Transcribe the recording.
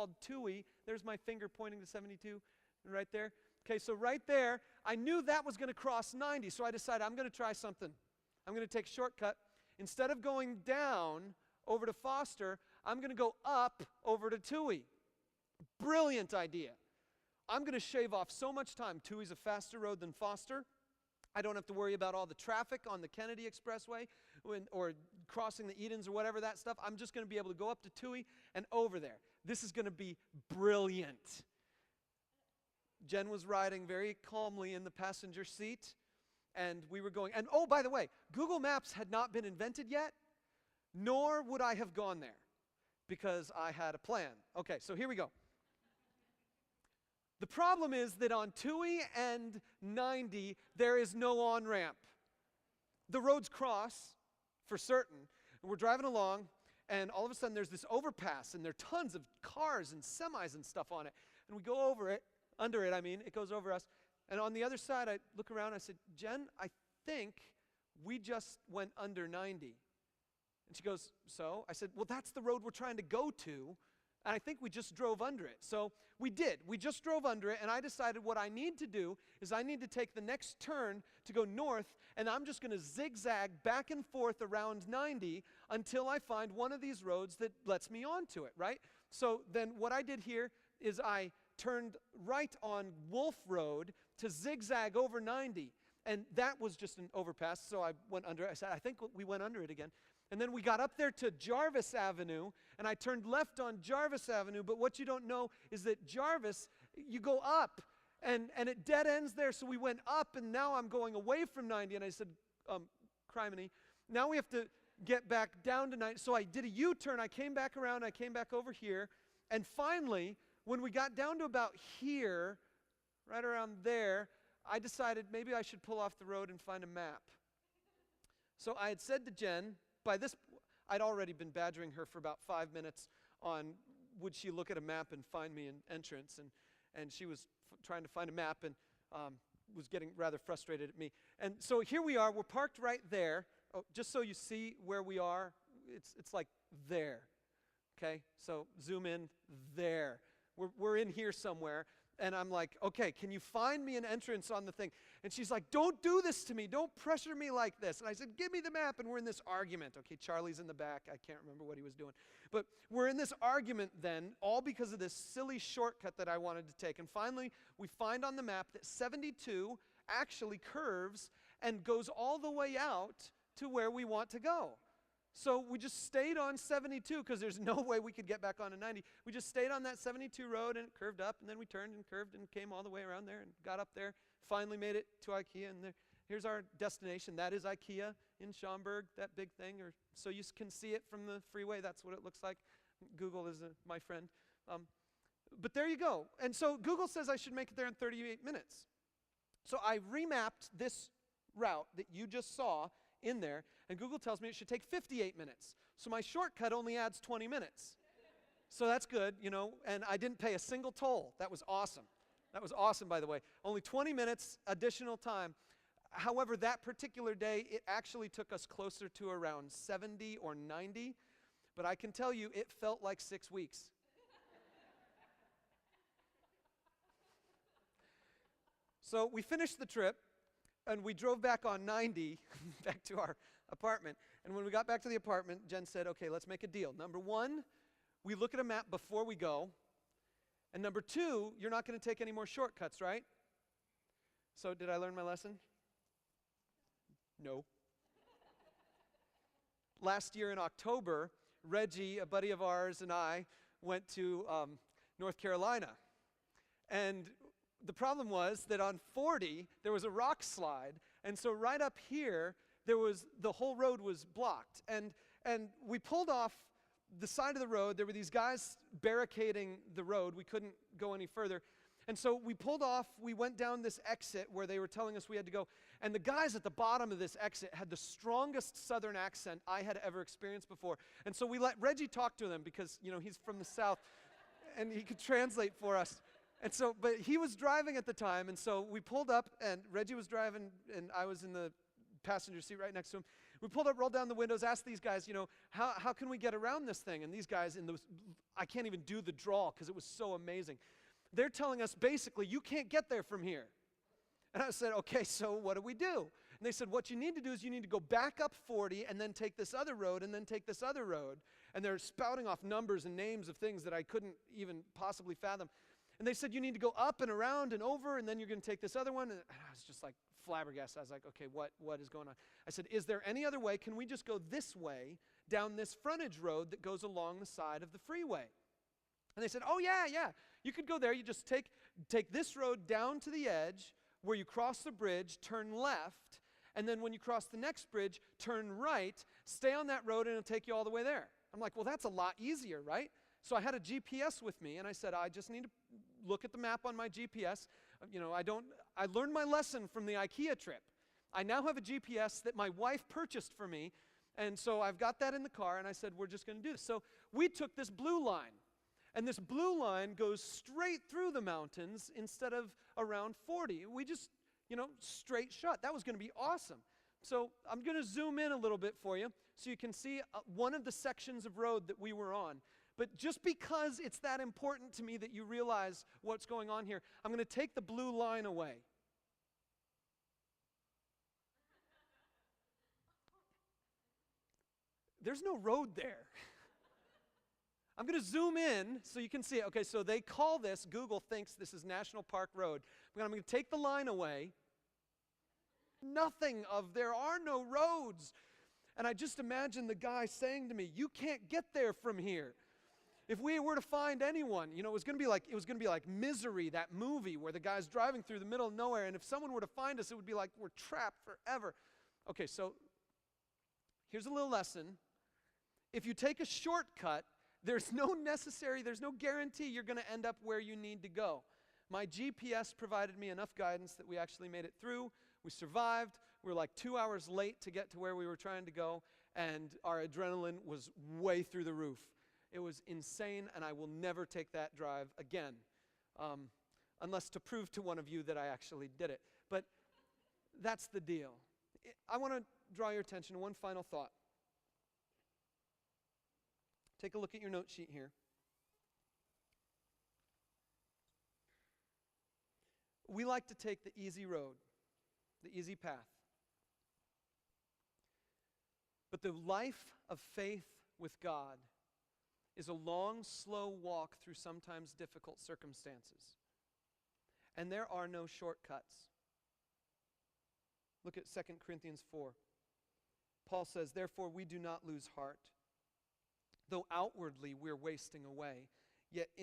called Tui. There's my finger pointing to 72 right there. Okay, so right there, I knew that was going to cross 90, so I decided I'm going to try something. I'm going to take a shortcut. Instead of going down over to Foster, I'm going to go up over to Tui. Brilliant idea. I'm going to shave off so much time. Tui's a faster road than Foster. I don't have to worry about all the traffic on the Kennedy Expressway or crossing the Edens or whatever that stuff. I'm just going to be able to go up to Tui and over there. This is going to be brilliant. Jen was riding very calmly in the passenger seat, and we were going. And oh, by the way, Google Maps had not been invented yet, nor would I have gone there because I had a plan. Okay, so here we go. The problem is that on Tui and 90, there is no on-ramp. The roads cross, for certain, and we're driving along, and all of a sudden there's this overpass, and there are tons of cars and semis and stuff on it. And we go over it, under it, I mean, it goes over us. And on the other side, I look around, I said, Jen, I think we just went under 90. And she goes, so? I said, well, that's the road we're trying to go to. And I think we just drove under it. So we did. We just drove under it, and I decided what I need to do is I need to take the next turn to go north, and I'm just going to zigzag back and forth around 90 until I find one of these roads that lets me onto it, right? So then what I did here is I turned right on Wolf Road to zigzag over 90. And that was just an overpass, so I went under it. I said, I think we went under it again. And then we got up there to Jarvis Avenue, and I turned left on Jarvis Avenue, but what you don't know is that Jarvis, you go up, and it dead ends there, so we went up, and now I'm going away from 90, and I said, criminy, now we have to get back down to 90. So I did a U-turn, I came back around, I came back over here, and finally, when we got down to about here, right around there, I decided maybe I should pull off the road and find a map. So I had said to Jen, by this, I'd already been badgering her for about 5 minutes on would she look at a map and find me an entrance, and she was trying to find a map and was getting rather frustrated at me. And so here we are, we're parked right there. Oh, just so you see where we are, it's like there, okay? So zoom in, there. We're in here somewhere. And I'm like, okay, can you find me an entrance on the thing? And she's like, don't do this to me. Don't pressure me like this. And I said, give me the map. And we're in this argument. Okay, Charlie's in the back. I can't remember what he was doing. But we're in this argument then, all because of this silly shortcut that I wanted to take. And finally, we find on the map that 72 actually curves and goes all the way out to where we want to go. So we just stayed on 72 because there's no way we could get back onto 90. We just stayed on that 72 road and it curved up, and then we turned and curved and came all the way around there and got up there, finally made it to IKEA, and here's our destination. That is IKEA in Schaumburg, that big thing, or so you can see it from the freeway. That's what it looks like. Google is my friend. But there you go. And so Google says I should make it there in 38 minutes. So I remapped this route that you just saw in there, and Google tells me it should take 58 minutes. So my shortcut only adds 20 minutes. So that's good, you know, and I didn't pay a single toll. That was awesome. That was awesome, by the way. Only 20 minutes additional time. However, that particular day, it actually took us closer to around 70 or 90, but I can tell you it felt like 6 weeks. So we finished the trip, and we drove back on 90, back to our apartment. And when we got back to the apartment, Jen said, okay, let's make a deal. Number one, we look at a map before we go. And number two, you're not going to take any more shortcuts, right? So did I learn my lesson? No. Last year in October, Reggie, a buddy of ours, and I went to North Carolina. And the problem was that on 40, there was a rock slide, and so right up here, the whole road was blocked. And we pulled off the side of the road. There were these guys barricading the road. We couldn't go any further. And so we pulled off, we went down this exit where they were telling us we had to go. And the guys at the bottom of this exit had the strongest southern accent I had ever experienced before. And so we let Reggie talk to them because, you know, he's from the South, and he could translate for us. And so, but he was driving at the time, and so we pulled up, and Reggie was driving, and I was in the passenger seat right next to him. We pulled up, rolled down the windows, asked these guys, how can we get around this thing? And these guys, I can't even do the draw because it was so amazing. They're telling us basically, you can't get there from here. And I said, okay, so what do we do? And they said, what you need to do is you need to go back up 40 and then take this other road and then take this other road. And they're spouting off numbers and names of things that I couldn't even possibly fathom. And they said, you need to go up and around and over, and then you're going to take this other one. And I was just like flabbergasted. I was like, okay, what is going on? I said, is there any other way? Can we just go this way down this frontage road that goes along the side of the freeway? And they said, oh, yeah. You could go there. You just take this road down to the edge where you cross the bridge, turn left, and then when you cross the next bridge, turn right, stay on that road, and it'll take you all the way there. I'm like, well, that's a lot easier, right? So I had a GPS with me, and I said, I just need to look at the map on my GPS. I learned my lesson from the IKEA trip. I now have a GPS that my wife purchased for me, and so I've got that in the car, and I said, we're just going to do this. So we took this blue line, and this blue line goes straight through the mountains instead of around 40. We just, straight shot. That was going to be awesome. So I'm going to zoom in a little bit for you so you can see one of the sections of road that we were on. But just because it's that important to me that you realize what's going on here, I'm going to take the blue line away. There's no road there. I'm going to zoom in so you can see it. Okay, so they call this, Google thinks this is National Park Road. But I'm going to take the line away. There are no roads. And I just imagine the guy saying to me, you can't get there from here. If we were to find anyone, it was going to be like Misery, that movie where the guy's driving through the middle of nowhere, and if someone were to find us, it would be like we're trapped forever. Okay, so here's a little lesson. If you take a shortcut, there's no guarantee you're going to end up where you need to go. My GPS provided me enough guidance that we actually made it through. We survived. We were like 2 hours late to get to where we were trying to go, and our adrenaline was way through the roof. It was insane, and I will never take that drive again, unless to prove to one of you that I actually did it. But that's the deal. I want to draw your attention to one final thought. Take a look at your note sheet here. We like to take the easy road, the easy path. But the life of faith with God is a long, slow walk through sometimes difficult circumstances. And there are no shortcuts. Look at 2 Corinthians 4. Paul says, therefore we do not lose heart. Though outwardly we're wasting away, yet